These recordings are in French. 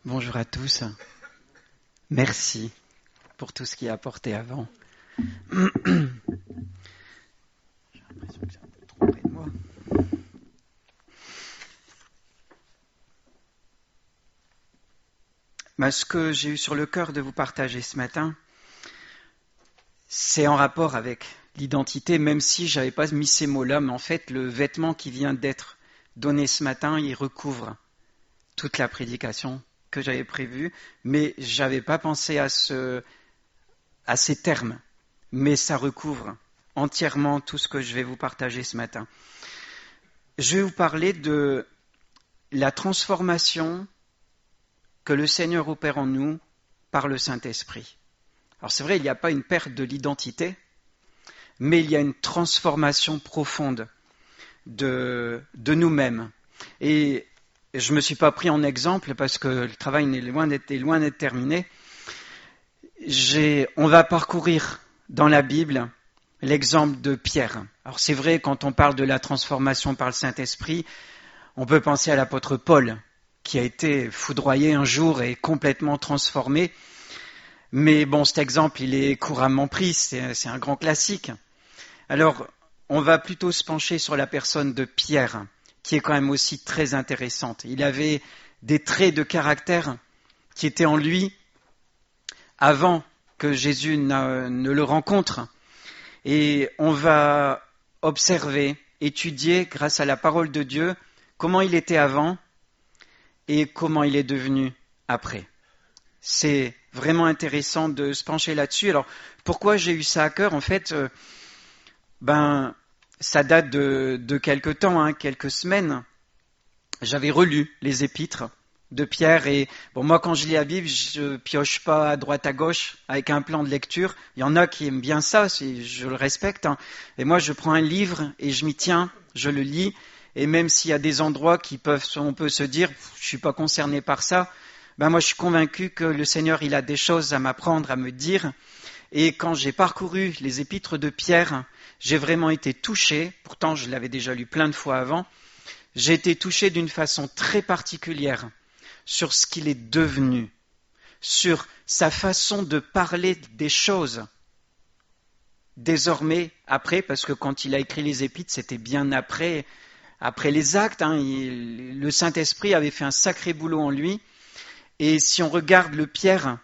Bonjour à tous. Merci pour tout ce qui est apporté avant. J'ai l'impression que c'est un peu trop près de moi. Ce que j'ai eu sur le cœur de vous partager ce matin, c'est en rapport avec l'identité, même si je n'avais pas mis ces mots-là, mais en fait, le vêtement qui vient d'être donné ce matin, il recouvre toute la prédication que j'avais prévue, mais je n'avais pas pensé à ces termes, mais ça recouvre entièrement tout ce que je vais vous partager ce matin. Je vais vous parler de la transformation que le Seigneur opère en nous par le Saint-Esprit. Alors c'est vrai, il n'y a pas une perte de l'identité, mais il y a une transformation profonde de nous-mêmes. Et je ne me suis pas pris en exemple parce que le travail est loin d'être terminé. On va parcourir dans la Bible l'exemple de Pierre. Alors c'est vrai, quand on parle de la transformation par le Saint-Esprit, on peut penser à l'apôtre Paul, qui a été foudroyé un jour et complètement transformé. Mais bon, cet exemple, il est couramment pris, c'est un grand classique. Alors, on va plutôt se pencher sur la personne de Pierre, qui est quand même aussi très intéressante. Il avait des traits de caractère qui étaient en lui avant que Jésus ne le rencontre. Et on va observer, étudier, grâce à la parole de Dieu, comment il était avant et comment il est devenu après. C'est vraiment intéressant de se pencher là-dessus. Alors, pourquoi j'ai eu ça à cœur ? En fait, ça date de quelques temps, quelques semaines. J'avais relu les épîtres de Pierre et moi, quand je lis la Bible, je pioche pas à droite à gauche avec un plan de lecture. Il y en a qui aiment bien ça, je le respecte. Et moi, je prends un livre et je m'y tiens, je le lis. Et même s'il y a des endroits on peut se dire, je suis pas concerné par ça. Moi, je suis convaincu que le Seigneur, il a des choses à m'apprendre, à me dire. Et quand j'ai parcouru les épîtres de Pierre, j'ai vraiment été touché. Pourtant, je l'avais déjà lu plein de fois avant. J'ai été touché d'une façon très particulière sur ce qu'il est devenu, sur sa façon de parler des choses. Désormais, après, parce que quand il a écrit les épîtres, c'était bien après les actes. Le Saint-Esprit avait fait un sacré boulot en lui. Et si on regarde le Pierre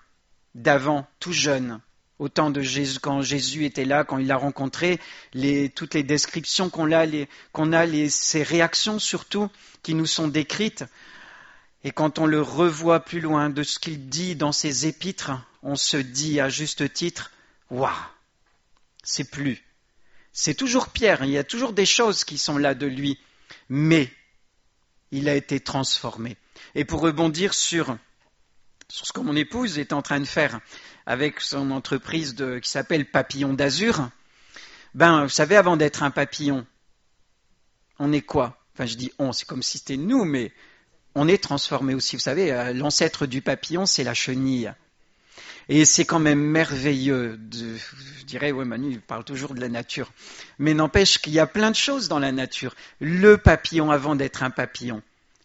d'avant, tout jeune, au temps de Jésus, quand Jésus était là, quand il l'a rencontré, toutes les descriptions qu'on a, ces réactions surtout qui nous sont décrites, et quand on le revoit plus loin de ce qu'il dit dans ses épîtres, on se dit à juste titre, waouh, c'est toujours Pierre, il y a toujours des choses qui sont là de lui, mais il a été transformé. Et pour rebondir sur ce que mon épouse est en train de faire avec son entreprise qui s'appelle Papillon d'Azur, vous savez, avant d'être un papillon, on est quoi ? Enfin, je dis on, c'est comme si c'était nous, mais on est transformé aussi. Vous savez, l'ancêtre du papillon, c'est la chenille. Et c'est quand même merveilleux. Je dirais, ouais, Manu, il parle toujours de la nature. Mais n'empêche qu'il y a plein de choses dans la nature. Le papillon, avant d'être un papillon,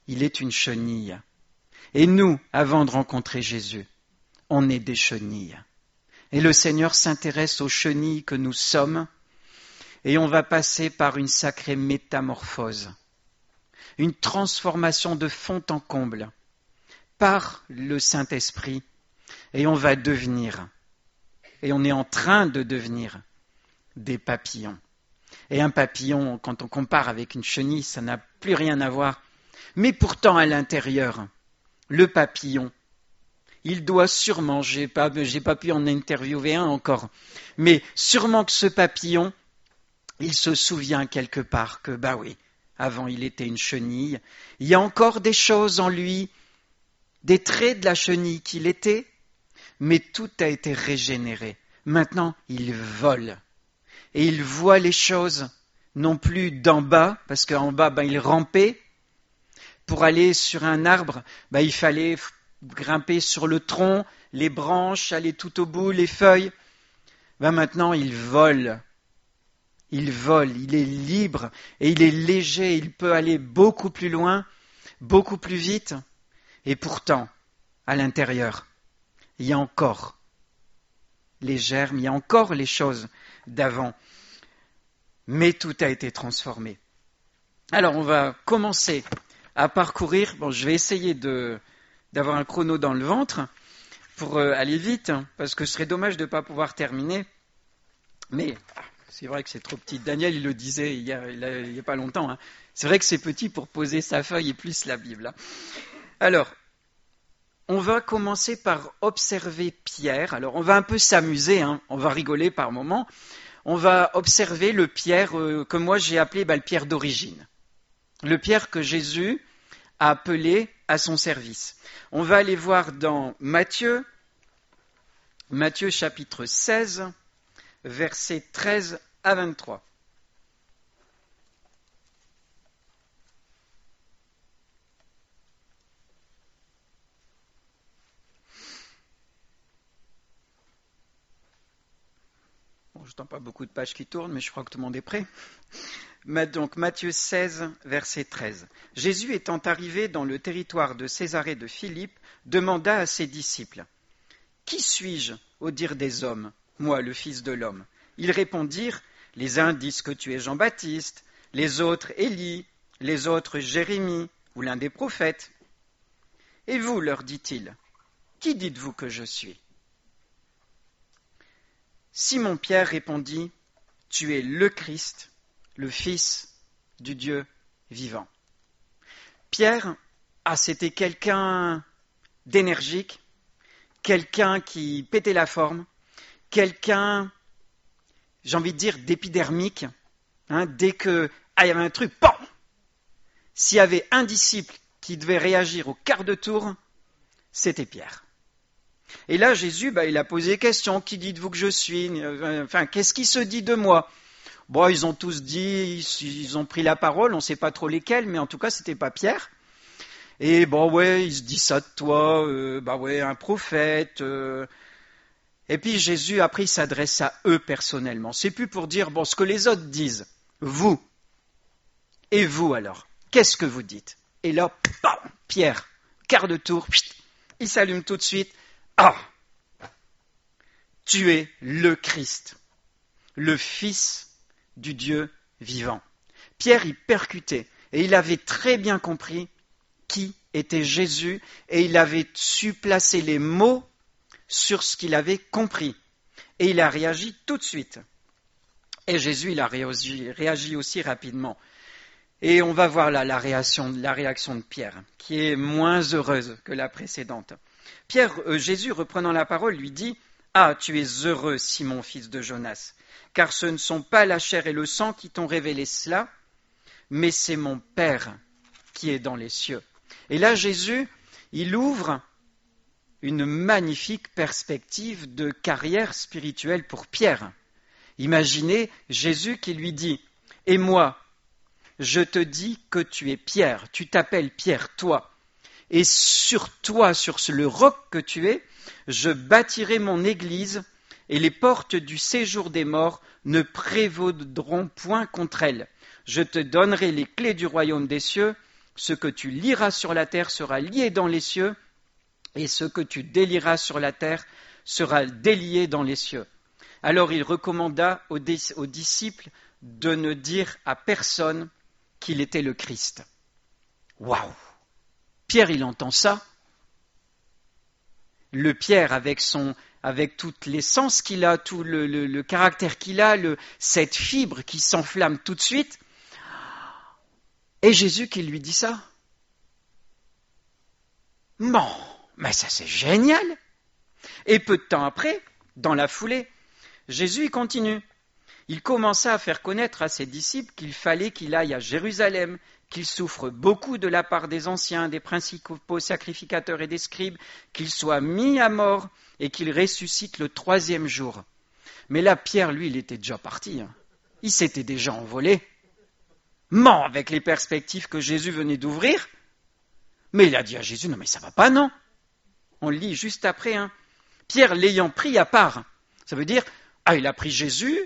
il est une chenille. Et nous, avant de rencontrer Jésus, on est des chenilles. Et le Seigneur s'intéresse aux chenilles que nous sommes, et on va passer par une sacrée métamorphose, une transformation de fond en comble par le Saint-Esprit, et on va devenir, et on est en train de devenir, des papillons. Et un papillon, quand on compare avec une chenille, ça n'a plus rien à voir. Mais pourtant, à l'intérieur, le papillon, il doit sûrement, j'ai pas pu en interviewer un encore, mais sûrement que ce papillon, il se souvient quelque part que, oui, avant il était une chenille, il y a encore des choses en lui, des traits de la chenille qu'il était, mais tout a été régénéré. Maintenant, il vole, et il voit les choses non plus d'en bas, parce qu'en bas, il rampait. Pour aller sur un arbre, il fallait grimper sur le tronc, les branches, aller tout au bout, les feuilles. Maintenant, il vole. Il vole, il est libre et il est léger, il peut aller beaucoup plus loin, beaucoup plus vite. Et pourtant, à l'intérieur, il y a encore les germes, il y a encore les choses d'avant. Mais tout a été transformé. Alors, on va commencer à parcourir. Bon, je vais essayer d'avoir un chrono dans le ventre pour aller vite, parce que ce serait dommage de ne pas pouvoir terminer. Mais c'est vrai que c'est trop petit. Daniel, il le disait il y a pas longtemps. Hein. C'est vrai que c'est petit pour poser sa feuille et plus la Bible. Hein. Alors, on va commencer par observer Pierre. Alors, on va un peu s'amuser, hein. On va rigoler par moments. On va observer le Pierre que moi j'ai appelé le Pierre d'origine. Le Pierre que Jésus a appelé à son service. On va aller voir dans Matthieu chapitre 16, versets 13 à 23. Je n'entends pas beaucoup de pages qui tournent, mais je crois que tout le monde est prêt. Donc, Matthieu 16, verset 13. Jésus étant arrivé dans le territoire de Césarée de Philippe, demanda à ses disciples, « Qui suis-je au dire des hommes, moi, le Fils de l'homme ?» Ils répondirent, « Les uns disent que tu es Jean-Baptiste, les autres Élie, les autres Jérémie ou l'un des prophètes. » Et vous, leur dit-il, « Qui dites-vous que je suis ?» Simon-Pierre répondit, « Tu es le Christ, le Fils du Dieu vivant. » Pierre, c'était quelqu'un d'énergique, quelqu'un qui pétait la forme, quelqu'un, j'ai envie de dire, d'épidermique. Hein, dès qu'il y avait un truc, PAM ! S'il y avait un disciple qui devait réagir au quart de tour, c'était Pierre. Et là, Jésus, il a posé des questions. Qui dites-vous que je suis ? Enfin, qu'est-ce qui se dit de moi ? Bon, ils ont tous dit, ils ont pris la parole, on ne sait pas trop lesquels, mais en tout cas, c'était pas Pierre. Et bon, ouais, il se dit ça de toi, un prophète. Et puis Jésus, après, il s'adresse à eux personnellement. C'est plus pour dire, bon, ce que les autres disent. Vous. Et vous alors ? Qu'est-ce que vous dites ? Et là, bam, Pierre, quart de tour, il s'allume tout de suite. Ah ! Tu es le Christ, le Fils du Dieu vivant. Pierre y percutait et il avait très bien compris qui était Jésus et il avait su placer les mots sur ce qu'il avait compris. Et il a réagi tout de suite. Et Jésus, il a réagi aussi rapidement. Et on va voir là la réaction de Pierre, qui est moins heureuse que la précédente. Jésus, reprenant la parole, lui dit, « Ah, tu es heureux, Simon, fils de Jonas, car ce ne sont pas la chair et le sang qui t'ont révélé cela, mais c'est mon Père qui est dans les cieux. » Et là, Jésus, il ouvre une magnifique perspective de carrière spirituelle pour Pierre. Imaginez Jésus qui lui dit, « Et moi, je te dis que tu es Pierre, tu t'appelles Pierre, toi. Et sur toi, sur le roc que tu es, je bâtirai mon église, et les portes du séjour des morts ne prévaudront point contre elle. Je te donnerai les clés du royaume des cieux, ce que tu liras sur la terre sera lié dans les cieux, et ce que tu délieras sur la terre sera délié dans les cieux. » Alors il recommanda aux disciples de ne dire à personne qu'il était le Christ. Waouh! Pierre, il entend ça. Le Pierre, avec tous les sens qu'il a, tout le caractère qu'il a, cette fibre qui s'enflamme tout de suite. Et Jésus qui lui dit ça. Bon, mais ça c'est génial! Et peu de temps après, dans la foulée, Jésus il continue. Il commença à faire connaître à ses disciples qu'il fallait qu'il aille à Jérusalem, qu'il souffre beaucoup de la part des anciens, des principaux sacrificateurs et des scribes, qu'il soit mis à mort et qu'il ressuscite le 3e jour. Mais là, Pierre, lui, il était déjà parti. Hein. Il s'était déjà envolé. Mort avec les perspectives que Jésus venait d'ouvrir. Mais il a dit à Jésus, non mais ça va pas, non. On le lit juste après. Hein. Pierre l'ayant pris à part. Ça veut dire, il a pris Jésus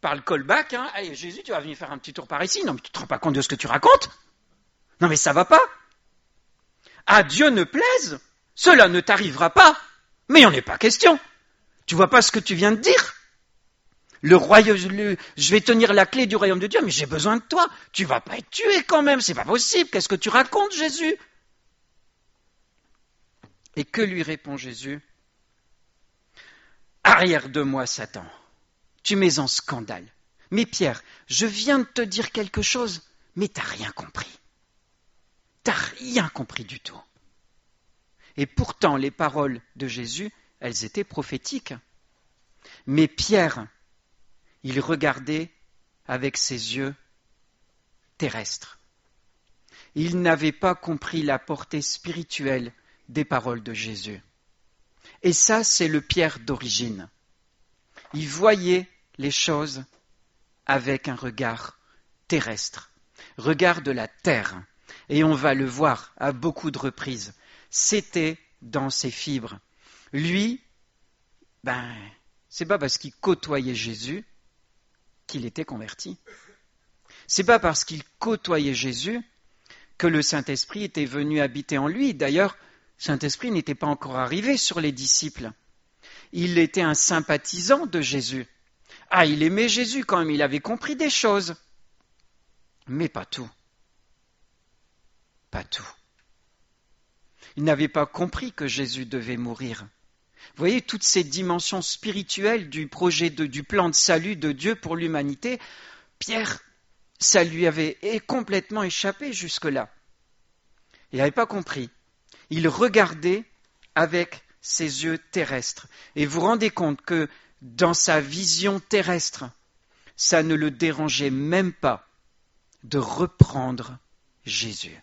par le callback. Hein. Allez, Jésus, tu vas venir faire un petit tour par ici. Non mais tu te rends pas compte de ce que tu racontes? Non mais ça va pas. À Dieu ne plaise Cela ne t'arrivera pas, mais il n'en est pas question. Tu vois pas ce que tu viens de dire? Je vais tenir la clé du royaume de Dieu, mais j'ai besoin de toi. Tu vas pas être tué quand même, c'est pas possible. Qu'est-ce que tu racontes, Jésus? Et que lui répond Jésus? Arrière de moi, Satan. Tu mets en scandale. Mais Pierre, je viens de te dire quelque chose, mais t'as rien compris. T'as rien compris du tout. Et pourtant, les paroles de Jésus, elles étaient prophétiques. Mais Pierre, il regardait avec ses yeux terrestres. Il n'avait pas compris la portée spirituelle des paroles de Jésus. Et ça, c'est le Pierre d'origine. Il voyait les choses avec un regard terrestre, regard de la terre. Et on va le voir à beaucoup de reprises. C'était dans ses fibres. Lui, c'est pas parce qu'il côtoyait Jésus qu'il était converti. C'est pas parce qu'il côtoyait Jésus que le Saint-Esprit était venu habiter en lui. D'ailleurs, le Saint-Esprit n'était pas encore arrivé sur les disciples. Il était un sympathisant de Jésus. Ah, il aimait Jésus quand même, il avait compris des choses. Mais pas tout. Pas tout. Il n'avait pas compris que Jésus devait mourir. Vous voyez, toutes ces dimensions spirituelles du projet, du plan de salut de Dieu pour l'humanité, Pierre, ça lui avait complètement échappé jusque-là. Il n'avait pas compris. Il regardait avec ses yeux terrestres. Et vous vous rendez compte que dans sa vision terrestre, ça ne le dérangeait même pas de reprendre Jésus.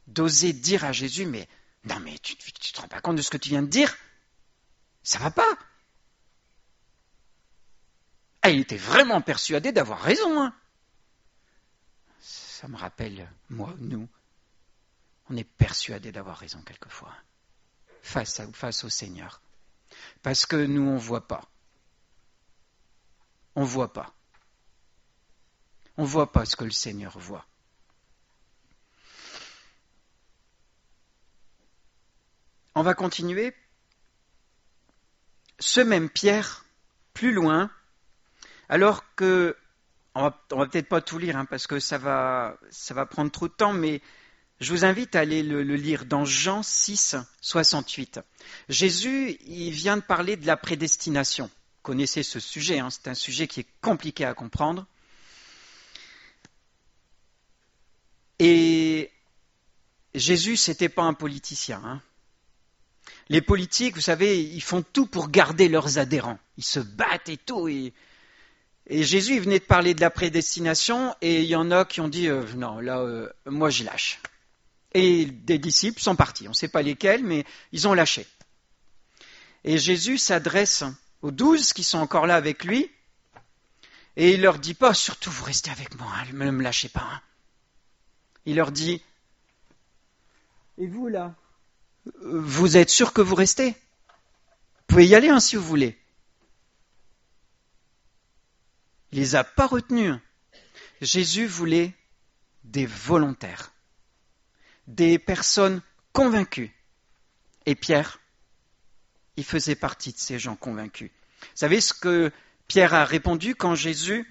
D'oser dire à Jésus, mais non, mais tu te rends pas compte de ce que tu viens de dire? Ça va pas. Ah, il était vraiment persuadé d'avoir raison. Hein. Ça me rappelle, moi, nous, on est persuadé d'avoir raison quelquefois, face au Seigneur. Parce que nous, on voit pas. On voit pas. On voit pas ce que le Seigneur voit. On va continuer. Ce même Pierre, plus loin, alors que, on va peut-être pas tout lire, parce que ça va prendre trop de temps, mais je vous invite à aller le lire dans Jean 6, 68. Jésus, il vient de parler de la prédestination. Vous connaissez ce sujet, c'est un sujet qui est compliqué à comprendre. Et Jésus, c'était pas un politicien. Les politiques, vous savez, ils font tout pour garder leurs adhérents. Ils se battent et tout. Et Jésus, il venait de parler de la prédestination, et il y en a qui ont dit non, là, moi, je lâche. Et des disciples sont partis. On ne sait pas lesquels, mais ils ont lâché. Et Jésus s'adresse aux 12 qui sont encore là avec lui, et il leur dit pas, surtout vous restez avec moi, ne me lâchez pas. Il leur dit, et vous là, vous êtes sûr que vous restez? Vous pouvez y aller si vous voulez. Il les a pas retenus. Jésus voulait des volontaires, des personnes convaincues. Et Pierre, il faisait partie de ces gens convaincus. Vous savez ce que Pierre a répondu quand Jésus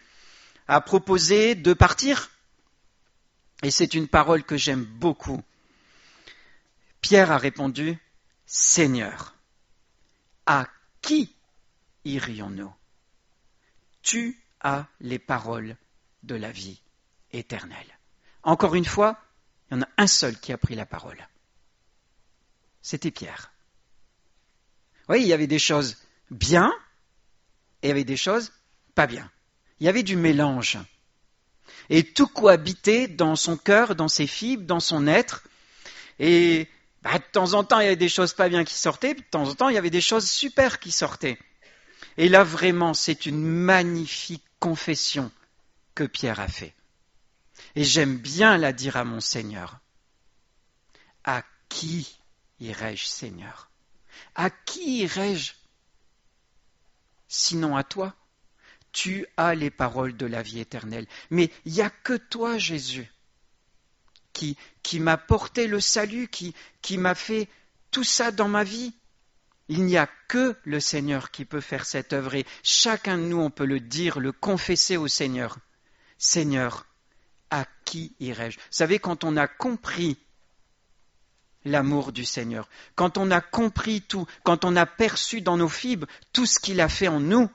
a proposé de partir? Et c'est une parole que j'aime beaucoup. Pierre a répondu, « Seigneur, à qui irions-nous? Tu as les paroles de la vie éternelle. » Encore une fois, il y en a un seul qui a pris la parole. C'était Pierre. Oui, il y avait des choses bien et il y avait des choses pas bien. Il y avait du mélange. Et tout cohabitait dans son cœur, dans ses fibres, dans son être. Et de temps en temps, il y avait des choses pas bien qui sortaient, de temps en temps, il y avait des choses super qui sortaient. Et là, vraiment, c'est une magnifique confession que Pierre a fait. Et j'aime bien la dire à mon Seigneur. À qui irai-je, Seigneur? À qui irai-je? Sinon à toi. Tu as les paroles de la vie éternelle. Mais il n'y a que toi, Jésus, qui m'a porté le salut, qui m'a fait tout ça dans ma vie? Il n'y a que le Seigneur qui peut faire cette œuvre et chacun de nous, on peut le dire, le confesser au Seigneur. Seigneur, à qui irai-je? Vous savez, quand on a compris l'amour du Seigneur, quand on a compris tout, quand on a perçu dans nos fibres tout ce qu'il a fait en nous,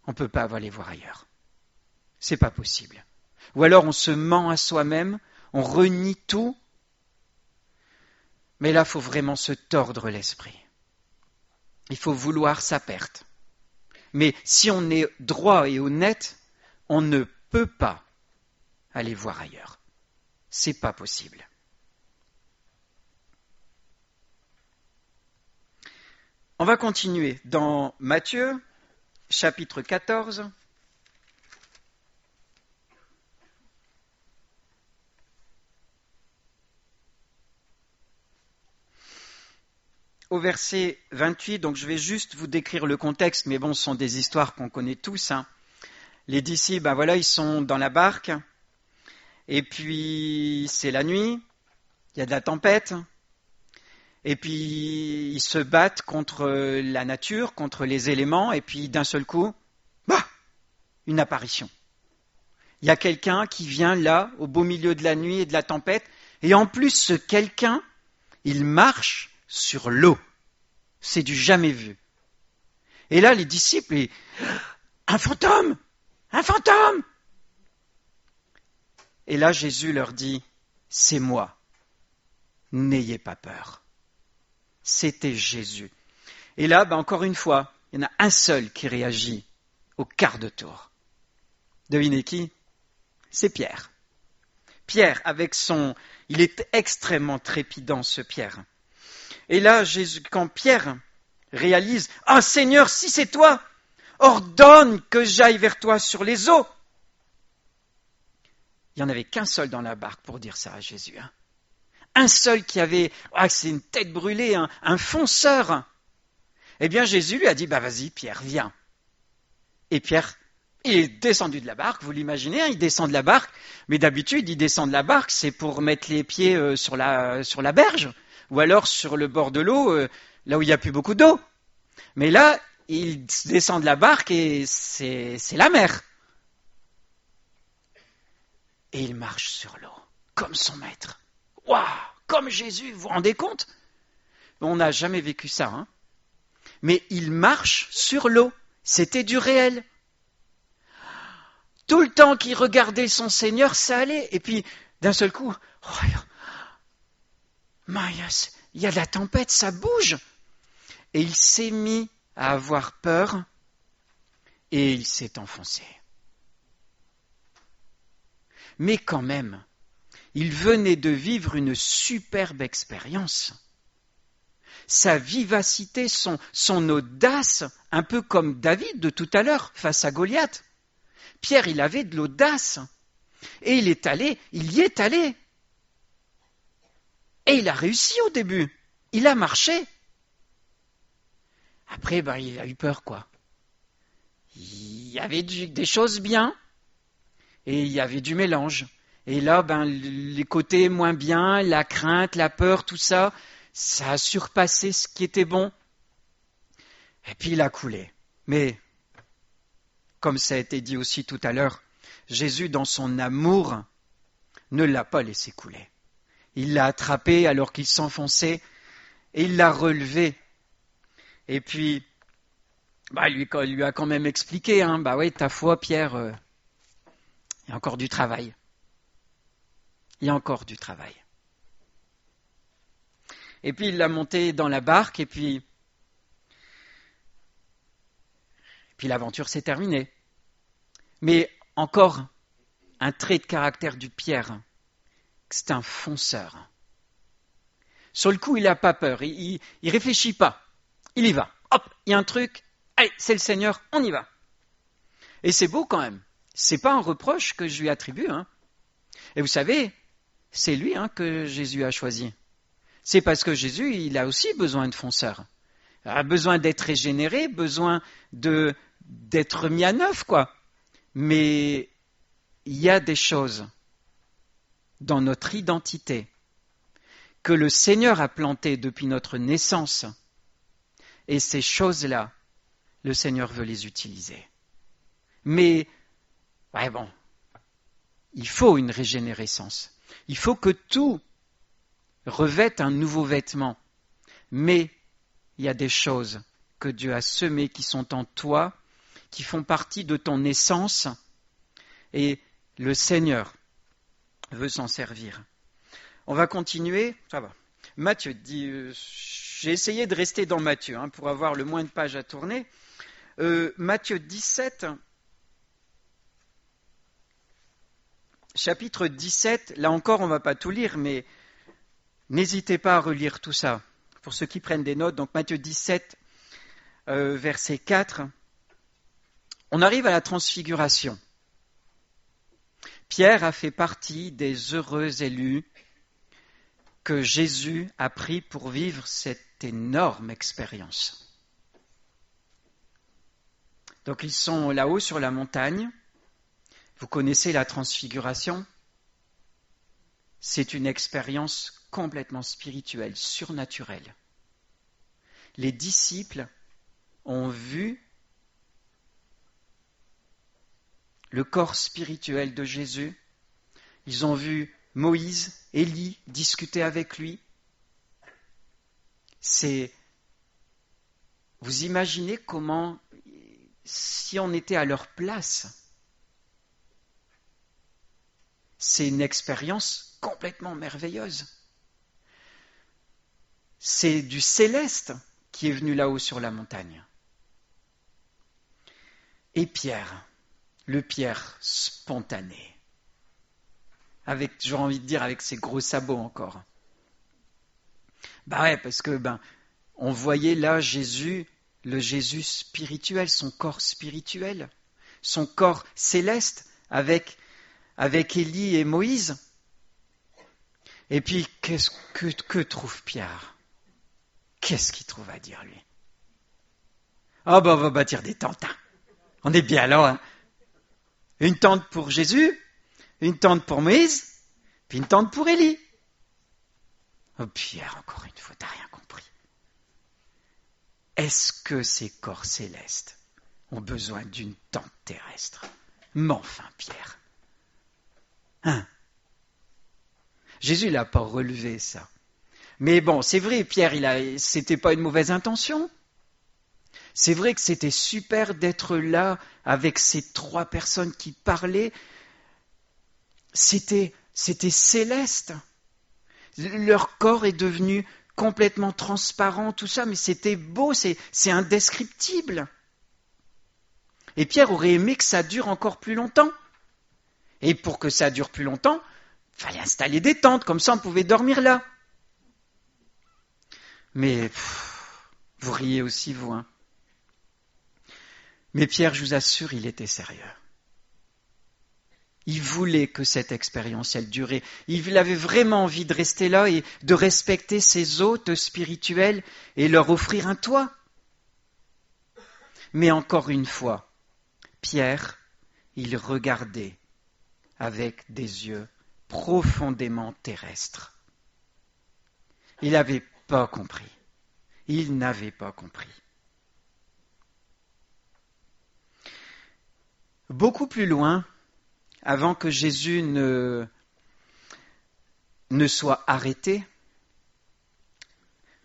on ne peut pas aller voir ailleurs. C'est pas possible. Ou alors on se ment à soi-même, on renie tout. Mais là, il faut vraiment se tordre l'esprit. Il faut vouloir sa perte. Mais si on est droit et honnête, on ne peut pas aller voir ailleurs. C'est pas possible. On va continuer dans Matthieu, chapitre 14. Au verset 28, donc je vais juste vous décrire le contexte, mais bon, ce sont des histoires qu'on connaît tous. Les disciples, ils sont dans la barque, et puis c'est la nuit, il y a de la tempête, et puis ils se battent contre la nature, contre les éléments, et puis d'un seul coup, une apparition. Il y a quelqu'un qui vient là, au beau milieu de la nuit et de la tempête, et en plus ce quelqu'un, il marche sur l'eau. C'est du jamais vu. Et là, les disciples, un fantôme! Un fantôme! Et là, Jésus leur dit, c'est moi. N'ayez pas peur. C'était Jésus. Et là, encore une fois, il y en a un seul qui réagit au quart de tour. Devinez qui? C'est Pierre. Pierre, il est extrêmement trépidant, ce Pierre. Et là, quand Pierre réalise, « Ah Seigneur, si c'est toi, ordonne que j'aille vers toi sur les eaux !» Il n'y en avait qu'un seul dans la barque pour dire ça à Jésus. Un seul qui avait, c'est une tête brûlée, un fonceur. Eh bien, Jésus lui a dit, vas-y Pierre, viens. Et Pierre, il est descendu de la barque, vous l'imaginez, il descend de la barque, mais d'habitude, il descend de la barque, c'est pour mettre les pieds sur la berge, ou alors sur le bord de l'eau, là où il n'y a plus beaucoup d'eau. Mais là, il descend de la barque et c'est la mer. Et il marche sur l'eau, comme son maître. Waouh, comme Jésus, vous vous rendez compte? On n'a jamais vécu ça, Mais il marche sur l'eau, c'était du réel. Tout le temps qu'il regardait son Seigneur, ça allait. Et puis, d'un seul coup, il y a de la tempête, ça bouge. Et il s'est mis à avoir peur et il s'est enfoncé. Mais quand même, il venait de vivre une superbe expérience. Sa vivacité, son audace, un peu comme David de tout à l'heure face à Goliath. Pierre, il avait de l'audace. Et il y est allé. Et il a réussi au début. Il a marché. Après, il a eu peur, quoi. Il y avait des choses bien. Et il y avait du mélange. Et là, les côtés moins bien, la crainte, la peur, tout ça, ça a surpassé ce qui était bon. Et puis il a coulé. Mais, comme ça a été dit aussi tout à l'heure, Jésus, dans son amour, ne l'a pas laissé couler. Il l'a attrapé alors qu'il s'enfonçait et il l'a relevé. Et puis, il lui a quand même expliqué, ta foi, Pierre, il y a encore du travail. Il y a encore du travail. Et puis il l'a monté dans la barque et puis l'aventure s'est terminée. Mais encore un trait de caractère du Pierre, c'est un fonceur. Sur le coup, il n'a pas peur, il réfléchit pas, il y va. Hop, il y a un truc, allez, c'est le Seigneur, on y va. Et c'est beau quand même. C'est pas un reproche que je lui attribue. Et vous savez, c'est lui que Jésus a choisi. C'est parce que Jésus, il a aussi besoin de fonceurs. Il a besoin d'être régénéré, besoin d'être mis à neuf, quoi. Mais il y a des choses dans notre identité que le Seigneur a plantées depuis notre naissance. Et ces choses-là, le Seigneur veut les utiliser. Mais, il faut une régénérescence. Il faut que tout revête un nouveau vêtement. Mais il y a des choses que Dieu a semées qui sont en toi, qui font partie de ton essence, et le Seigneur veut s'en servir. On va continuer. Ça va. Matthieu dit, j'ai essayé de rester dans Matthieu pour avoir le moins de pages à tourner. Matthieu 17, chapitre 17, là encore on ne va pas tout lire, mais n'hésitez pas à relire tout ça. Pour ceux qui prennent des notes, donc Matthieu 17, verset 4, on arrive à la transfiguration. Pierre a fait partie des heureux élus que Jésus a pris pour vivre cette énorme expérience. Donc ils sont là-haut sur la montagne. Vous connaissez la transfiguration. C'est une expérience complètement spirituelle, surnaturelle. Les disciples ont vu le corps spirituel de Jésus. Ils ont vu Moïse, Élie discuter avec lui. Vous imaginez comment, si on était à leur place, c'est une expérience complètement merveilleuse. C'est du céleste qui est venu là-haut sur la montagne. Et Pierre, le Pierre spontané, avec, j'aurais envie de dire, avec ses gros sabots encore. Parce que on voyait là Jésus, le Jésus spirituel, son corps spirituel, son corps céleste avec Élie et Moïse. Et puis, que trouve Pierre? Qu'est-ce qu'il trouve à dire, lui? On va bâtir des tentes. On est bien là. Une tente pour Jésus, une tente pour Moïse, puis une tente pour Élie. Oh Pierre, encore une fois, t'as rien compris. Est-ce que ces corps célestes ont besoin d'une tente terrestre? Mais enfin, Pierre. Jésus n'a pas relevé ça. Mais bon, c'est vrai, Pierre, c'était pas une mauvaise intention. C'est vrai que c'était super d'être là avec ces 3 personnes qui parlaient. C'était céleste. Leur corps est devenu complètement transparent, tout ça, mais c'était beau, c'est indescriptible. Et Pierre aurait aimé que ça dure encore plus longtemps. Et pour que ça dure plus longtemps, il fallait installer des tentes, comme ça on pouvait dormir là. Mais vous riez aussi, vous. Mais Pierre, je vous assure, il était sérieux. Il voulait que cette expérience, elle durait. Il avait vraiment envie de rester là et de respecter ses hôtes spirituels et leur offrir un toit. Mais encore une fois, Pierre, il regardait avec des yeux profondément terrestres. Il n'avait pas compris. Il n'avait pas compris. Beaucoup plus loin, avant que Jésus ne soit arrêté,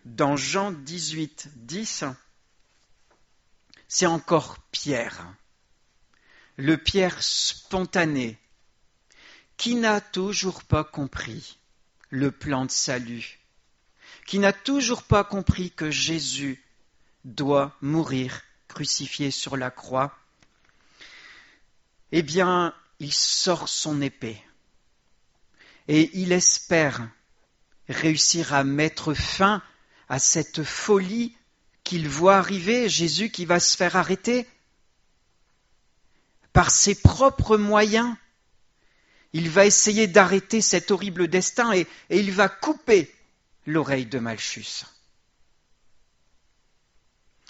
dans Jean 18, 10, c'est encore Pierre, le Pierre spontané, qui n'a toujours pas compris le plan de salut, qui n'a toujours pas compris que Jésus doit mourir crucifié sur la croix. Eh bien, il sort son épée et il espère réussir à mettre fin à cette folie qu'il voit arriver, Jésus qui va se faire arrêter. Par ses propres moyens, il va essayer d'arrêter cet horrible destin et il va couper l'oreille de Malchus.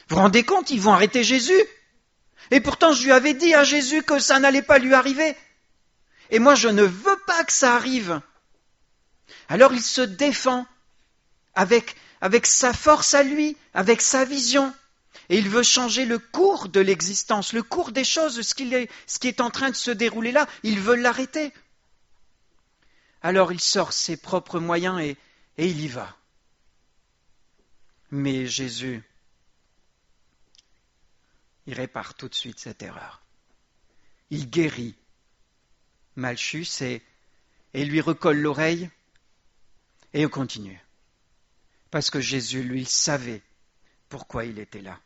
Vous vous rendez compte, ils vont arrêter Jésus? Et pourtant, je lui avais dit à Jésus que ça n'allait pas lui arriver. Et moi, je ne veux pas que ça arrive. Alors il se défend avec sa force à lui, avec sa vision. Et il veut changer le cours de l'existence, le cours des choses, ce qui est en train de se dérouler là. Il veut l'arrêter. Alors il sort ses propres moyens et il y va. Mais Jésus, il répare tout de suite cette erreur. Il guérit Malchus et lui recolle l'oreille et on continue. Parce que Jésus, lui, savait pourquoi il était là.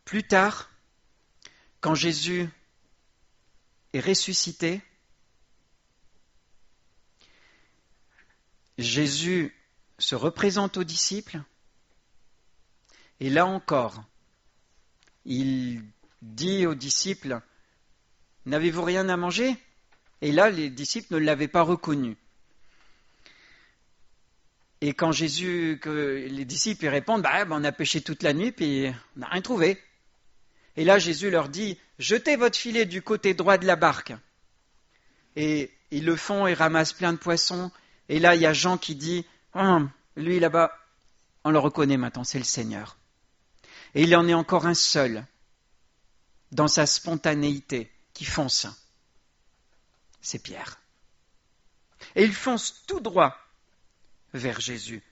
Plus tard, quand Jésus est ressuscité, Jésus se représente aux disciples et là encore, il dit aux disciples, « N'avez-vous rien à manger ?» Et là, les disciples ne l'avaient pas reconnu. Et quand les disciples répondent, on a pêché toute la nuit, puis on n'a rien trouvé. Et là, Jésus leur dit, jetez votre filet du côté droit de la barque. Et ils le font et ramassent plein de poissons. Et là, il y a Jean qui dit, lui là-bas, on le reconnaît maintenant, c'est le Seigneur. Et il en est encore un seul, dans sa spontanéité, qui fonce. C'est Pierre. Et il fonce tout droit vers Jésus,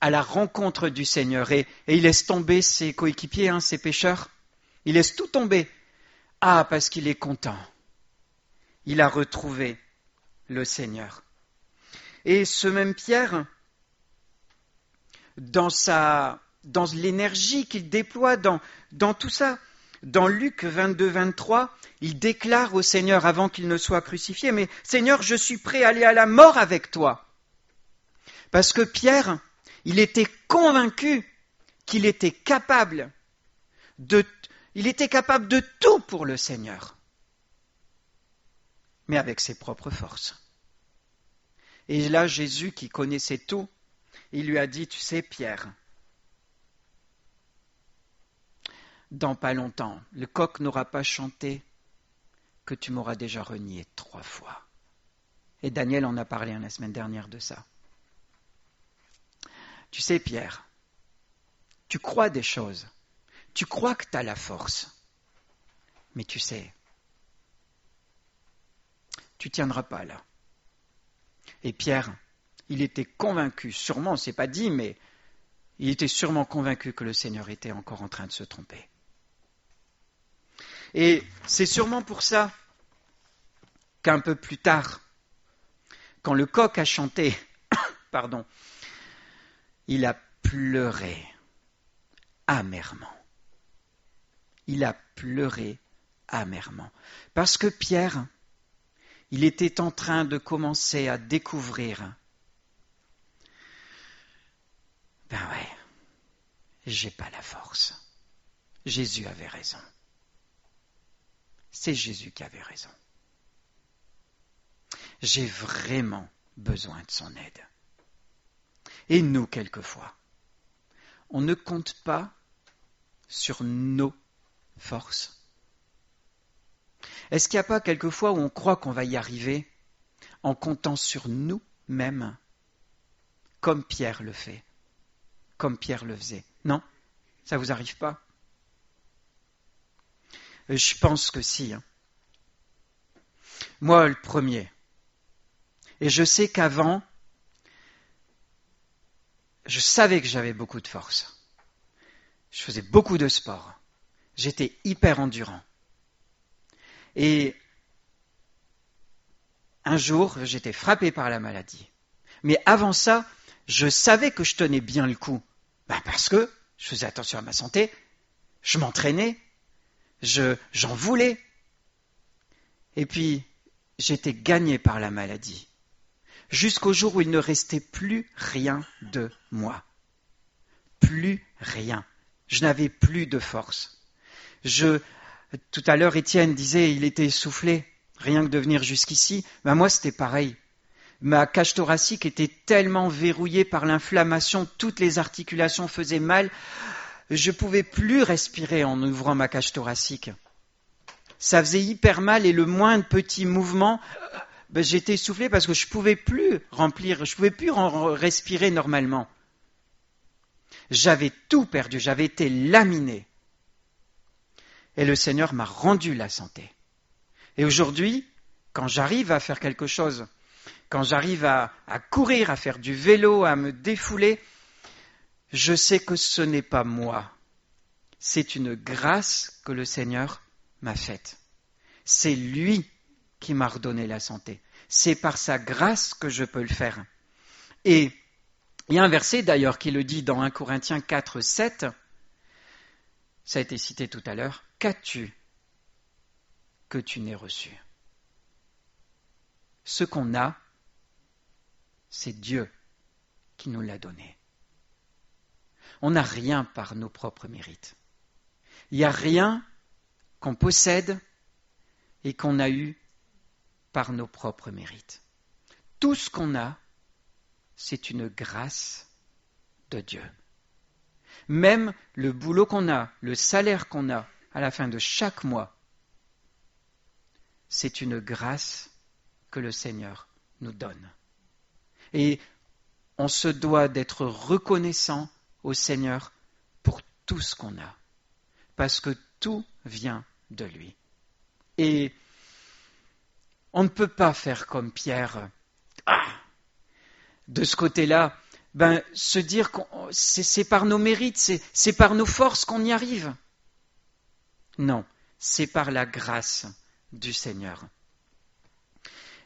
à la rencontre du Seigneur. Et il laisse tomber ses coéquipiers, ses pêcheurs. Il laisse tout tomber. Parce qu'il est content. Il a retrouvé le Seigneur. Et ce même Pierre, dans l'énergie qu'il déploie dans tout ça, dans Luc 22-23, il déclare au Seigneur avant qu'il ne soit crucifié, « Mais Seigneur, je suis prêt à aller à la mort avec toi. » Parce que Pierre, il était convaincu qu'il était capable de tout pour le Seigneur, mais avec ses propres forces. Et là, Jésus, qui connaissait tout, il lui a dit, « Tu sais, Pierre, dans pas longtemps, le coq n'aura pas chanté que tu m'auras déjà renié 3 fois. » Et Daniel en a parlé la semaine dernière de ça. Tu sais, Pierre, tu crois des choses, tu crois que tu as la force, mais tu sais, tu tiendras pas là. Et Pierre, il était convaincu, sûrement, c'est pas dit, mais il était sûrement convaincu que le Seigneur était encore en train de se tromper. Et c'est sûrement pour ça qu'un peu plus tard, quand le coq a chanté, il a pleuré amèrement. Il a pleuré amèrement. Parce que Pierre, il était en train de commencer à découvrir, j'ai pas la force. Jésus avait raison. C'est Jésus qui avait raison. J'ai vraiment besoin de son aide. Et nous, quelquefois, on ne compte pas sur nos forces. Est-ce qu'il n'y a pas quelquefois où on croit qu'on va y arriver en comptant sur nous-mêmes, comme Pierre le fait, comme Pierre le faisait? Non? Ça ne vous arrive pas? Je pense que si. Moi, le premier. Et je sais qu'avant, je savais que j'avais beaucoup de force. Je faisais beaucoup de sport. J'étais hyper endurant. Et un jour, j'étais frappé par la maladie. Mais avant ça, je savais que je tenais bien le coup. Parce que je faisais attention à ma santé, je m'entraînais, j'en voulais. Et puis, j'étais gagné par la maladie. Jusqu'au jour où il ne restait plus rien de moi. Plus rien. Je n'avais plus de force. Tout à l'heure, Étienne disait, il était essoufflé, rien que de venir jusqu'ici. Moi, c'était pareil. Ma cage thoracique était tellement verrouillée par l'inflammation, toutes les articulations faisaient mal. Je ne pouvais plus respirer en ouvrant ma cage thoracique. Ça faisait hyper mal et le moindre petit mouvement, j'étais essoufflé parce que je ne pouvais plus respirer normalement. J'avais tout perdu, j'avais été laminé. Et le Seigneur m'a rendu la santé. Et aujourd'hui, quand j'arrive à faire quelque chose, quand j'arrive à courir, à faire du vélo, à me défouler, je sais que ce n'est pas moi. C'est une grâce que le Seigneur m'a faite. C'est lui qui m'a redonné la santé. C'est par sa grâce que je peux le faire. Et il y a un verset d'ailleurs qui le dit dans 1 Corinthiens 4, 7, ça a été cité tout à l'heure, « Qu'as-tu que tu n'aies reçu ?» Ce qu'on a, c'est Dieu qui nous l'a donné. On n'a rien par nos propres mérites. Il n'y a rien qu'on possède et qu'on a eu par nos propres mérites. Tout ce qu'on a, c'est une grâce de Dieu. Même le boulot qu'on a, le salaire qu'on a à la fin de chaque mois, c'est une grâce que le Seigneur nous donne. Et on se doit d'être reconnaissant au Seigneur pour tout ce qu'on a, parce que tout vient de lui. Et on ne peut pas faire comme Pierre. De ce côté-là, se dire que c'est par nos mérites, c'est par nos forces qu'on y arrive. Non, c'est par la grâce du Seigneur.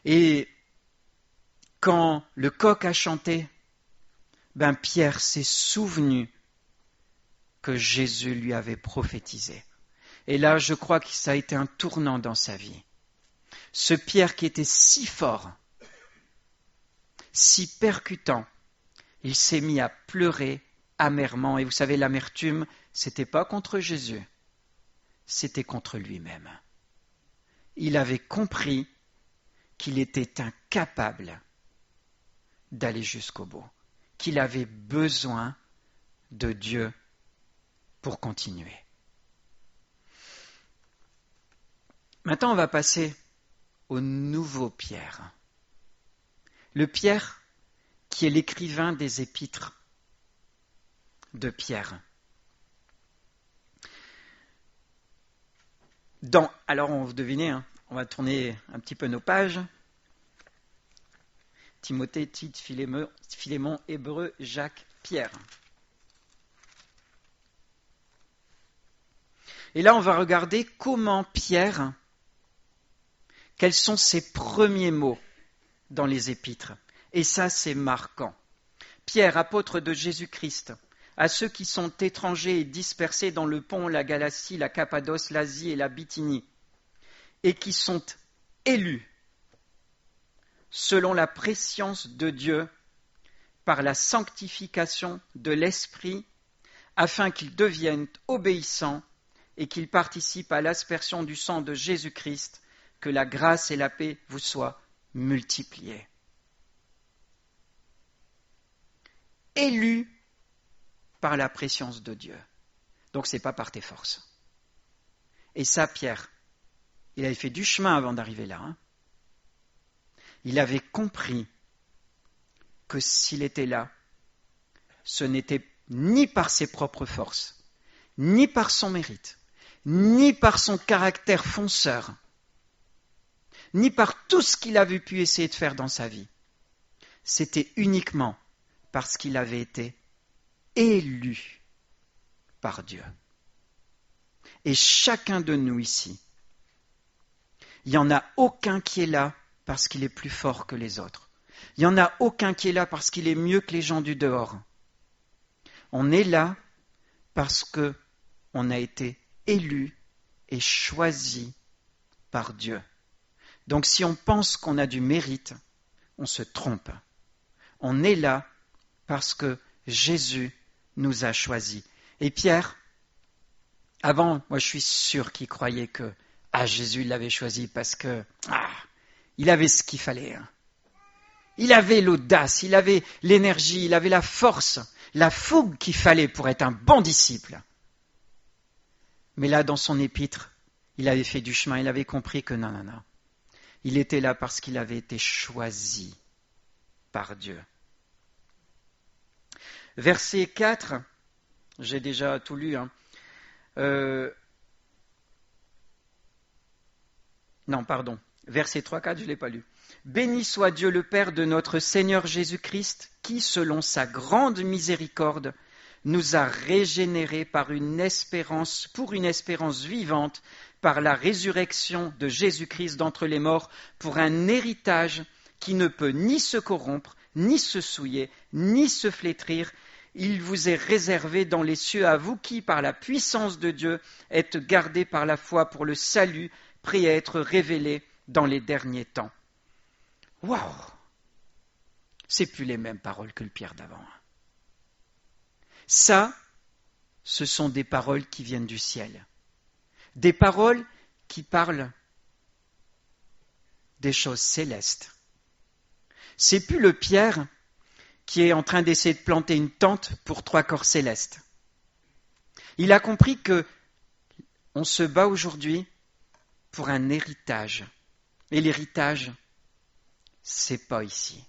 Et quand le coq a chanté, Pierre s'est souvenu que Jésus lui avait prophétisé. Et là, je crois que ça a été un tournant dans sa vie. Ce Pierre qui était si fort, si percutant, il s'est mis à pleurer amèrement. Et vous savez, l'amertume, c'était pas contre Jésus, c'était contre lui-même. Il avait compris qu'il était incapable d'aller jusqu'au bout, qu'il avait besoin de Dieu pour continuer. Maintenant, on va passer au nouveau Pierre. Le Pierre qui est l'écrivain des épîtres de Pierre. Alors, on vous devinez, on va tourner un petit peu nos pages. Timothée, Tite, Philémon, Hébreu, Jacques, Pierre. Et là, on va regarder comment Pierre, quels sont ses premiers mots dans les épîtres. Et ça, c'est marquant. Pierre, apôtre de Jésus-Christ, à ceux qui sont étrangers et dispersés dans le Pont, la Galatie, la Cappadoce, l'Asie et la Bithynie, et qui sont élus selon la prescience de Dieu par la sanctification de l'Esprit, afin qu'ils deviennent obéissants et qu'ils participent à l'aspersion du sang de Jésus-Christ, que la grâce et la paix vous soient multipliées. Élus par la préscience de Dieu. Donc ce n'est pas par tes forces. Et ça, Pierre, il avait fait du chemin avant d'arriver là. Il avait compris que s'il était là, ce n'était ni par ses propres forces, ni par son mérite, ni par son caractère fonceur, ni par tout ce qu'il avait pu essayer de faire dans sa vie. C'était uniquement parce qu'il avait été élu par Dieu. Et chacun de nous ici, il n'y en a aucun qui est là parce qu'il est plus fort que les autres. Il n'y en a aucun qui est là parce qu'il est mieux que les gens du dehors. On est là parce qu'on a été élu et choisi par Dieu. Donc si on pense qu'on a du mérite, on se trompe. On est là parce que Jésus nous a choisis. Et Pierre, avant, moi je suis sûr qu'il croyait que Jésus l'avait choisi parce que il avait ce qu'il fallait. Il avait l'audace, il avait l'énergie, il avait la force, la fougue qu'il fallait pour être un bon disciple. Mais là, dans son épître, il avait fait du chemin, il avait compris que non. Il était là parce qu'il avait été choisi par Dieu. Verset 4, j'ai déjà tout lu, hein. Verset 3, 4, je ne l'ai pas lu. Béni soit Dieu le Père de notre Seigneur Jésus-Christ, qui, selon sa grande miséricorde, nous a régénérés pour une espérance vivante, par la résurrection de Jésus-Christ d'entre les morts, pour un héritage qui ne peut ni se corrompre, ni se souiller, ni se flétrir. Il vous est réservé dans les cieux à vous qui, par la puissance de Dieu, êtes gardés par la foi pour le salut, prêt à être révélé dans les derniers temps. Waouh! C'est plus les mêmes paroles que le Pierre d'avant. Ça, ce sont des paroles qui viennent du ciel. Des paroles qui parlent des choses célestes. C'est plus le Pierre qui est en train d'essayer de planter une tente pour 3 corps célestes. Il a compris que on se bat aujourd'hui pour un héritage. Et l'héritage, c'est pas ici.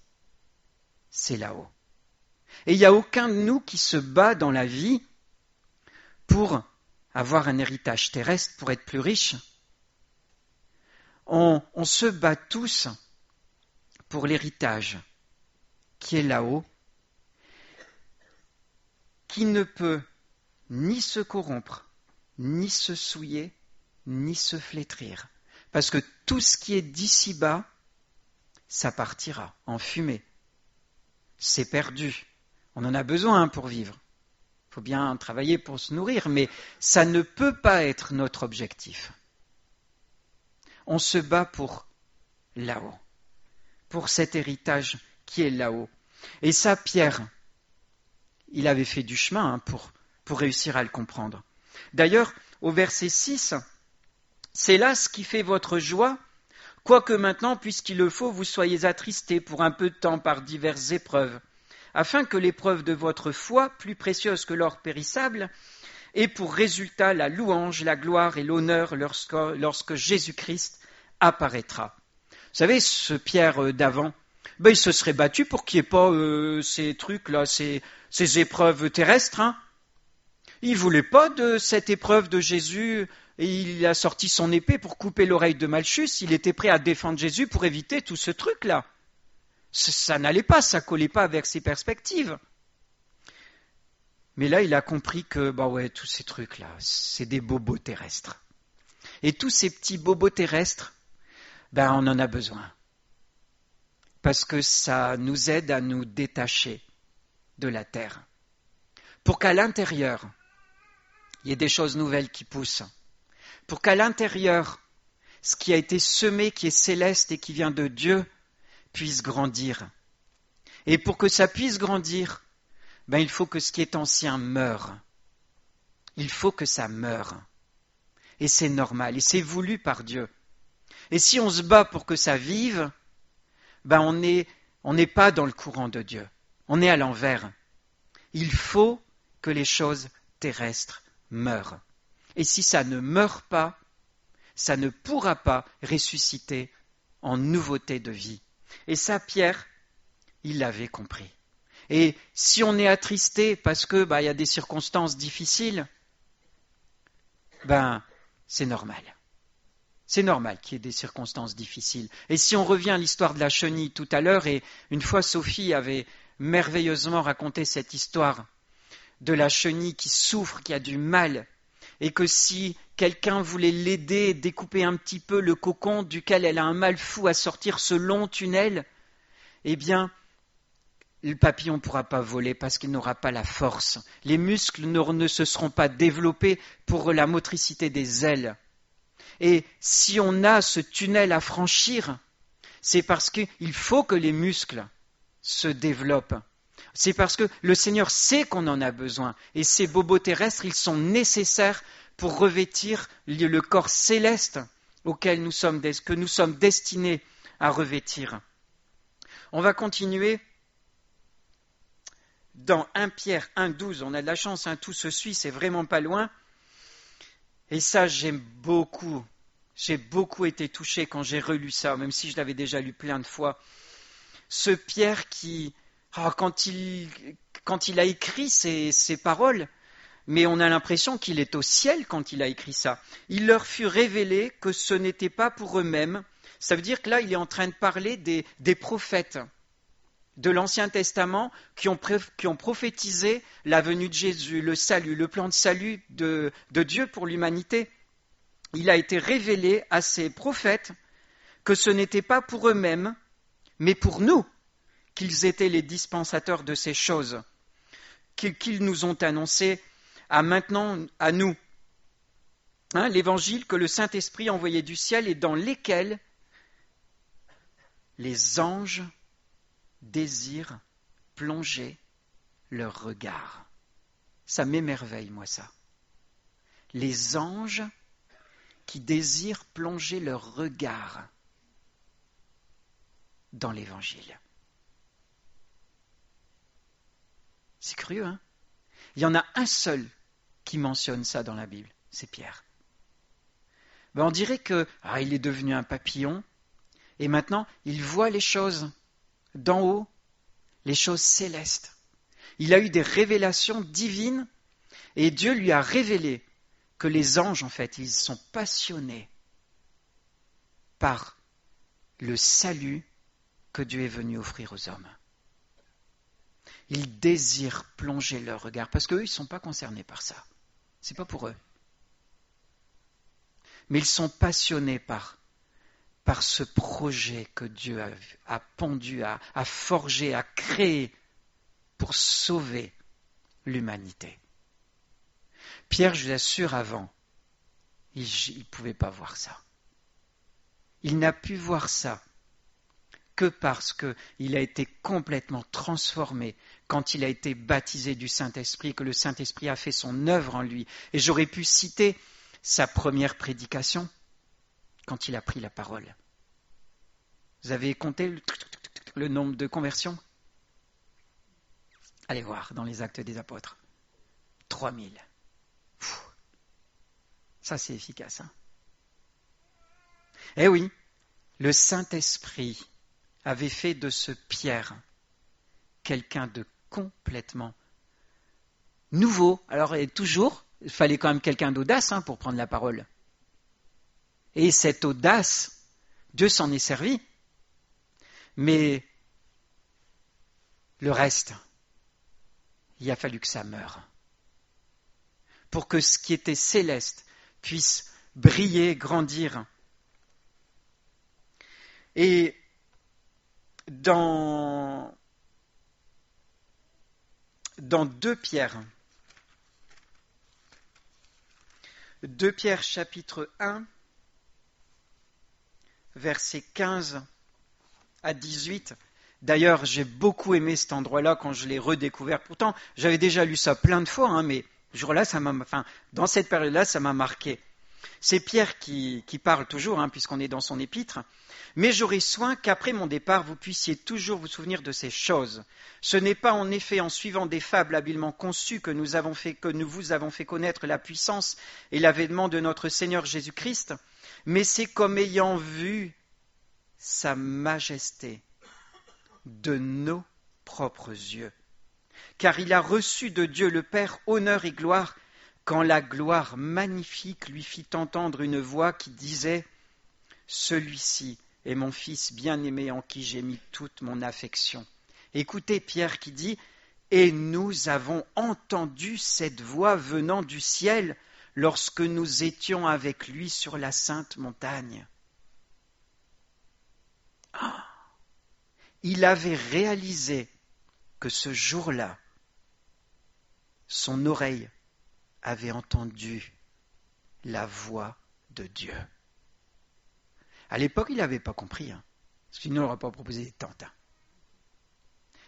C'est là-haut. Et il n'y a aucun de nous qui se bat dans la vie pour avoir un héritage terrestre, pour être plus riche. On se bat tous pour l'héritage qui est là-haut, qui ne peut ni se corrompre, ni se souiller, ni se flétrir. Parce que tout ce qui est d'ici-bas, ça partira en fumée. C'est perdu. On en a besoin pour vivre. Il faut bien travailler pour se nourrir, mais ça ne peut pas être notre objectif. On se bat pour là-haut, pour cet héritage qui est là-haut. Et ça, Pierre, il avait fait du chemin pour réussir à le comprendre. D'ailleurs, au verset 6, c'est là ce qui fait votre joie, quoique maintenant, puisqu'il le faut, vous soyez attristés pour un peu de temps par diverses épreuves, afin que l'épreuve de votre foi, plus précieuse que l'or périssable, ait pour résultat la louange, la gloire et l'honneur lorsque Jésus-Christ apparaîtra. Vous savez, ce Pierre d'avant, il se serait battu pour qu'il n'y ait pas ces trucs-là, ces épreuves terrestres. Hein. Il ne voulait pas de cette épreuve de Jésus, et il a sorti son épée pour couper l'oreille de Malchus. Il était prêt à défendre Jésus pour éviter tout ce truc-là. Ça n'allait pas, ça ne collait pas avec ses perspectives. Mais là, il a compris que, tous ces trucs-là, c'est des bobos terrestres. Et tous ces petits bobos terrestres, on en a besoin. Parce que ça nous aide à nous détacher de la terre. Pour qu'à l'intérieur, il y ait des choses nouvelles qui poussent. Pour qu'à l'intérieur, ce qui a été semé, qui est céleste et qui vient de Dieu, puisse grandir. Et pour que ça puisse grandir, il faut que ce qui est ancien meure. Il faut que ça meure. Et c'est normal, et c'est voulu par Dieu. Et si on se bat pour que ça vive, on n'est pas dans le courant de Dieu. On est à l'envers. Il faut que les choses terrestres meurent. Et si ça ne meurt pas, ça ne pourra pas ressusciter en nouveauté de vie. Et ça, Pierre, il l'avait compris. Et si on est attristé parce que y a des circonstances difficiles, c'est normal. C'est normal qu'il y ait des circonstances difficiles. Et si on revient à l'histoire de la chenille tout à l'heure, et une fois Sophie avait merveilleusement raconté cette histoire de la chenille qui souffre, qui a du mal, et que si quelqu'un voulait l'aider, découper un petit peu le cocon duquel elle a un mal fou à sortir ce long tunnel, le papillon ne pourra pas voler parce qu'il n'aura pas la force. Les muscles ne se seront pas développés pour la motricité des ailes. Et si on a ce tunnel à franchir, c'est parce qu'il faut que les muscles se développent. C'est parce que le Seigneur sait qu'on en a besoin. Et ces bobos terrestres, ils sont nécessaires pour revêtir le corps céleste que nous sommes destinés à revêtir. On va continuer dans 1 Pierre 1,12. On a de la chance, tout se suit, c'est vraiment pas loin. Et ça, j'aime beaucoup J'ai beaucoup été touché quand j'ai relu ça, même si je l'avais déjà lu plein de fois. Ce Pierre qui, quand il a écrit ces paroles, mais on a l'impression qu'il est au ciel quand il a écrit ça. Il leur fut révélé que ce n'était pas pour eux-mêmes. Ça veut dire que là, il est en train de parler des prophètes de l'Ancien Testament qui ont prophétisé la venue de Jésus, le salut, le plan de salut de Dieu pour l'humanité. Il a été révélé à ces prophètes que ce n'était pas pour eux-mêmes, mais pour nous qu'ils étaient les dispensateurs de ces choses, qu'ils nous ont annoncées à maintenant à nous. L'évangile que le Saint-Esprit envoyait du ciel et dans lesquels les anges désirent plonger leur regard. Ça m'émerveille, moi, ça. Les anges qui désirent plonger leur regard dans l'Évangile. C'est curieux, hein? Il y en a un seul qui mentionne ça dans la Bible, c'est Pierre. On dirait que il est devenu un papillon, et maintenant il voit les choses d'en haut, les choses célestes. Il a eu des révélations divines, et Dieu lui a révélé que les anges, en fait, ils sont passionnés par le salut que Dieu est venu offrir aux hommes. Ils désirent plonger leur regard, parce qu'eux, ils ne sont pas concernés par ça. Ce n'est pas pour eux. Mais ils sont passionnés par ce projet que Dieu a pondu, a forgé, a créé pour sauver l'humanité. Pierre, je vous assure, avant, il ne pouvait pas voir ça. Il n'a pu voir ça que parce qu'il a été complètement transformé quand il a été baptisé du Saint-Esprit, que le Saint-Esprit a fait son œuvre en lui. Et j'aurais pu citer sa première prédication quand il a pris la parole. Vous avez compté le nombre de conversions? Allez voir dans les Actes des Apôtres. 3000. Ça, c'est efficace. Eh oui, le Saint-Esprit avait fait de ce Pierre quelqu'un de complètement nouveau. Alors, et toujours, il fallait quand même quelqu'un d'audace pour prendre la parole. Et cette audace, Dieu s'en est servi. Mais le reste, il a fallu que ça meure. Pour que ce qui était céleste puisse briller, grandir. Et dans 2 Pierre, 2 Pierre chapitre 1, versets 15 à 18. D'ailleurs, j'ai beaucoup aimé cet endroit-là quand je l'ai redécouvert. Pourtant, j'avais déjà lu ça plein de fois, mais ce jour-là, dans cette période-là, ça m'a marqué. C'est Pierre qui parle toujours, puisqu'on est dans son épître. Mais j'aurai soin qu'après mon départ, vous puissiez toujours vous souvenir de ces choses. Ce n'est pas en effet en suivant des fables habilement conçues que nous vous avons fait connaître la puissance et l'avènement de notre Seigneur Jésus-Christ, mais c'est comme ayant vu sa majesté de nos propres yeux. Car il a reçu de Dieu le Père honneur et gloire, quand la gloire magnifique lui fit entendre une voix qui disait « Celui-ci est mon Fils bien-aimé en qui j'ai mis toute mon affection. » Écoutez Pierre qui dit « Et nous avons entendu cette voix venant du ciel lorsque nous étions avec lui sur la sainte montagne. » Il avait réalisé que ce jour-là, son oreille avait entendu la voix de Dieu. À l'époque, il n'avait pas compris, sinon il n'aurait pas proposé des tentes.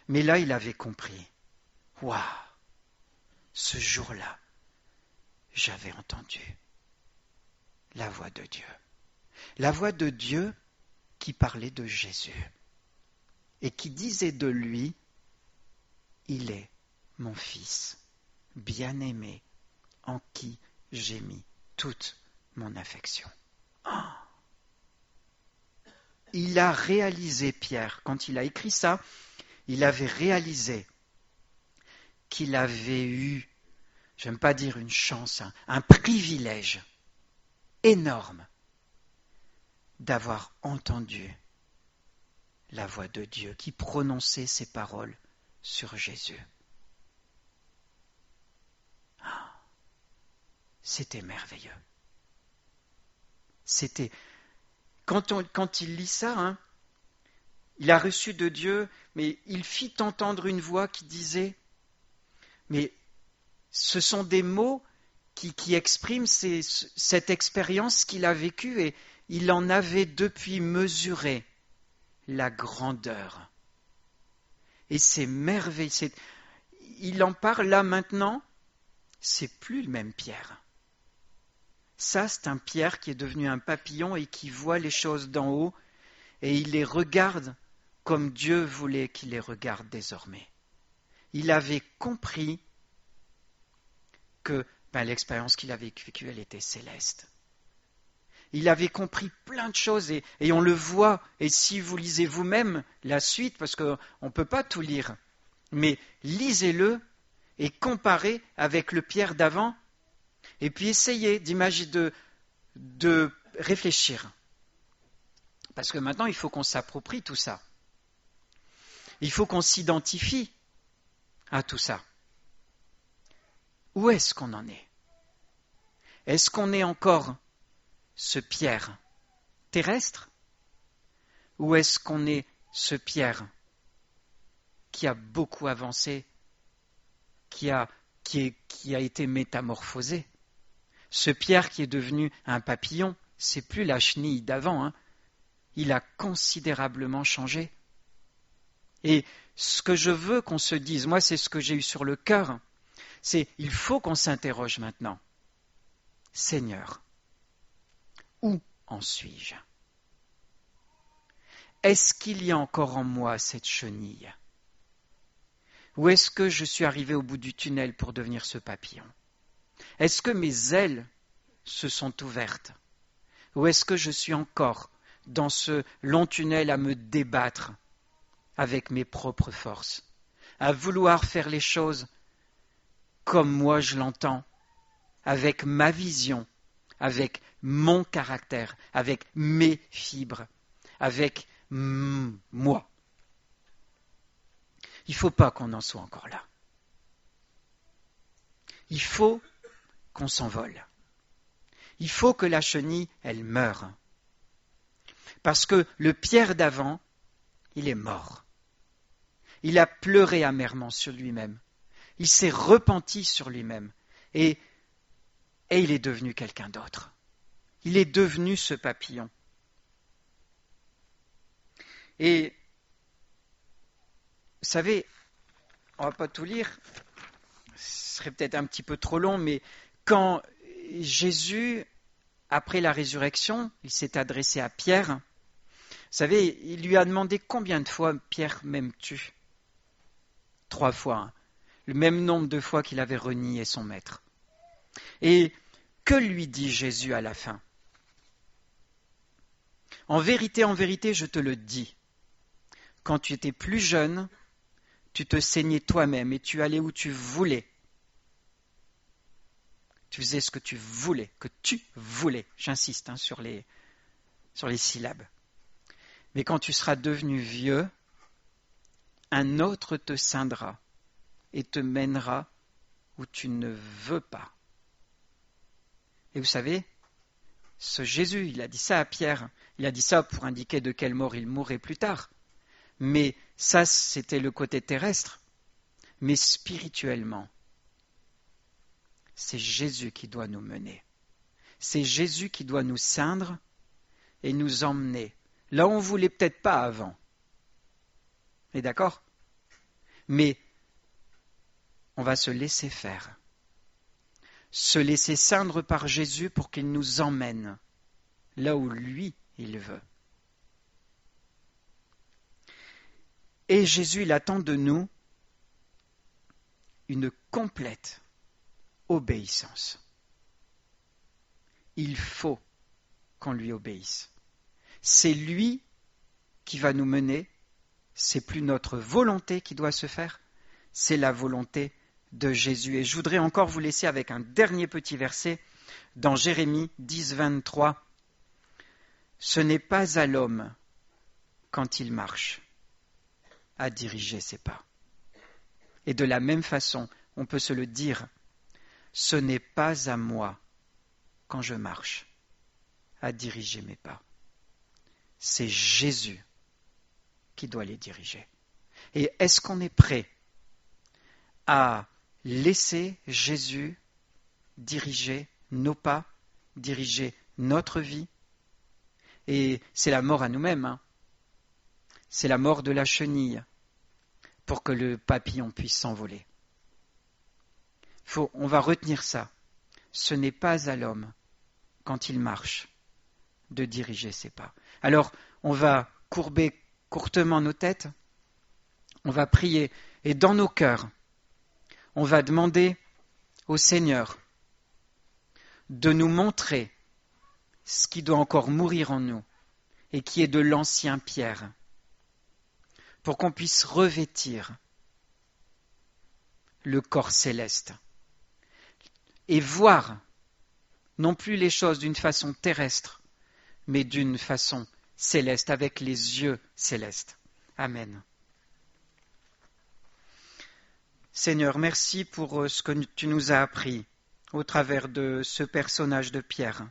Mais là, il avait compris. Waouh, ce jour-là, j'avais entendu la voix de Dieu. La voix de Dieu qui parlait de Jésus et qui disait de lui, il est mon Fils bien-aimé en qui j'ai mis toute mon affection. Il a réalisé, Pierre, quand il a écrit ça, il avait réalisé qu'il avait eu, j'aime pas dire une chance, un privilège énorme d'avoir entendu la voix de Dieu qui prononçait ces paroles sur Jésus. C'était merveilleux. C'était quand il lit ça, il a reçu de Dieu, mais il fit entendre une voix qui disait, mais ce sont des mots qui expriment cette expérience qu'il a vécue et il en avait depuis mesuré la grandeur. Et c'est merveilleux. Il en parle là maintenant, c'est plus le même Pierre. Ça, c'est un Pierre qui est devenu un papillon et qui voit les choses d'en haut et il les regarde comme Dieu voulait qu'il les regarde désormais. Il avait compris que l'expérience qu'il avait vécue, elle était céleste. Il avait compris plein de choses et on le voit, et si vous lisez vous-même la suite, parce qu'on ne peut pas tout lire, mais lisez-le et comparez avec le Pierre d'avant, et puis essayez d'imaginer, de réfléchir. Parce que maintenant, il faut qu'on s'approprie tout ça. Il faut qu'on s'identifie à tout ça. Où est-ce qu'on en est? Est-ce qu'on est encore ce Pierre terrestre? Ou est-ce qu'on est ce Pierre qui a beaucoup avancé, qui a été métamorphosé? Ce Pierre qui est devenu un papillon, c'est plus la chenille d'avant, il a considérablement changé. Et ce que je veux qu'on se dise, moi c'est ce que j'ai eu sur le cœur, c'est il faut qu'on s'interroge maintenant. Seigneur, où en suis-je? Est-ce qu'il y a encore en moi cette chenille? Ou est-ce que je suis arrivé au bout du tunnel pour devenir ce papillon? Est-ce que mes ailes se sont ouvertes? Ou est-ce que je suis encore dans ce long tunnel à me débattre avec mes propres forces, à vouloir faire les choses comme moi je l'entends, avec ma vision, avec mon caractère, avec mes fibres, avec moi. Il ne faut pas qu'on en soit encore là. Il faut qu'on s'envole. Il faut que la chenille, elle meure. Parce que le Pierre d'avant, il est mort. Il a pleuré amèrement sur lui-même. Il s'est repenti sur lui-même. Et il est devenu quelqu'un d'autre. Il est devenu ce papillon. Et, vous savez, on ne va pas tout lire, ce serait peut-être un petit peu trop long, mais quand Jésus, après la résurrection, il s'est adressé à Pierre, vous savez, il lui a demandé combien de fois, Pierre, m'aimes-tu? 3 fois, le même nombre de fois qu'il avait renié son maître. Et que lui dit Jésus à la fin? En vérité, je te le dis, quand tu étais plus jeune, tu te saignais toi-même et tu allais où tu voulais. Tu faisais ce que tu voulais, J'insiste sur les syllabes. Mais quand tu seras devenu vieux, un autre te ceindra et te mènera où tu ne veux pas. Et vous savez, ce Jésus, il a dit ça à Pierre. Il a dit ça pour indiquer de quelle mort il mourrait plus tard. Mais ça, c'était le côté terrestre. Mais spirituellement, c'est Jésus qui doit nous mener. C'est Jésus qui doit nous ceindre et nous emmener là où on ne voulait peut-être pas avant. Et d'accord? Mais on va se laisser faire. Se laisser ceindre par Jésus pour qu'il nous emmène là où lui, il veut. Et Jésus, il attend de nous une complète obéissance. Il faut qu'on lui obéisse. C'est lui qui va nous mener, c'est plus notre volonté qui doit se faire, c'est la volonté de Jésus. Et je voudrais encore vous laisser avec un dernier petit verset dans Jérémie 10, 23. Ce n'est pas à l'homme, quand il marche, à diriger ses pas. Et de la même façon, on peut se le dire, ce n'est pas à moi, quand je marche, à diriger mes pas. C'est Jésus qui doit les diriger. Et est-ce qu'on est prêt à laisser Jésus diriger nos pas, diriger notre vie? Et c'est la mort à nous-mêmes, hein. C'est la mort de la chenille pour que le papillon puisse s'envoler. On va retenir ça. Ce n'est pas à l'homme, quand il marche, de diriger ses pas. Alors, on va courber courtement nos têtes, on va prier, et dans nos cœurs, on va demander au Seigneur de nous montrer ce qui doit encore mourir en nous, et qui est de l'ancien Pierre, pour qu'on puisse revêtir le corps céleste, et voir non plus les choses d'une façon terrestre, mais d'une façon céleste, avec les yeux célestes. Amen. Seigneur, merci pour ce que tu nous as appris au travers de ce personnage de Pierre.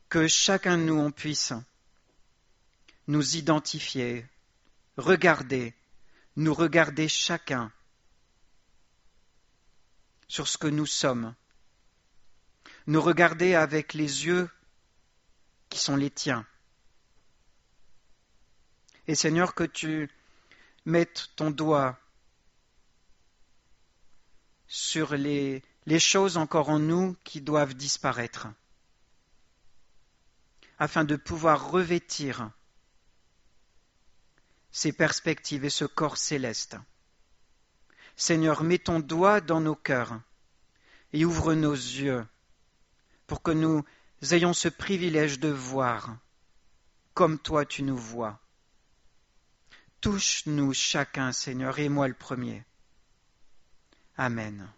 Que chacun de nous, on puisse nous identifier, nous regarder chacun sur ce que nous sommes, nous regarder avec les yeux qui sont les tiens. Et Seigneur, que tu mettes ton doigt sur les choses encore en nous qui doivent disparaître, afin de pouvoir revêtir ces perspectives et ce corps céleste. Seigneur, mets ton doigt dans nos cœurs et ouvre nos yeux pour que nous ayons ce privilège de voir comme toi tu nous vois. Touche-nous chacun, Seigneur, et moi le premier. Amen.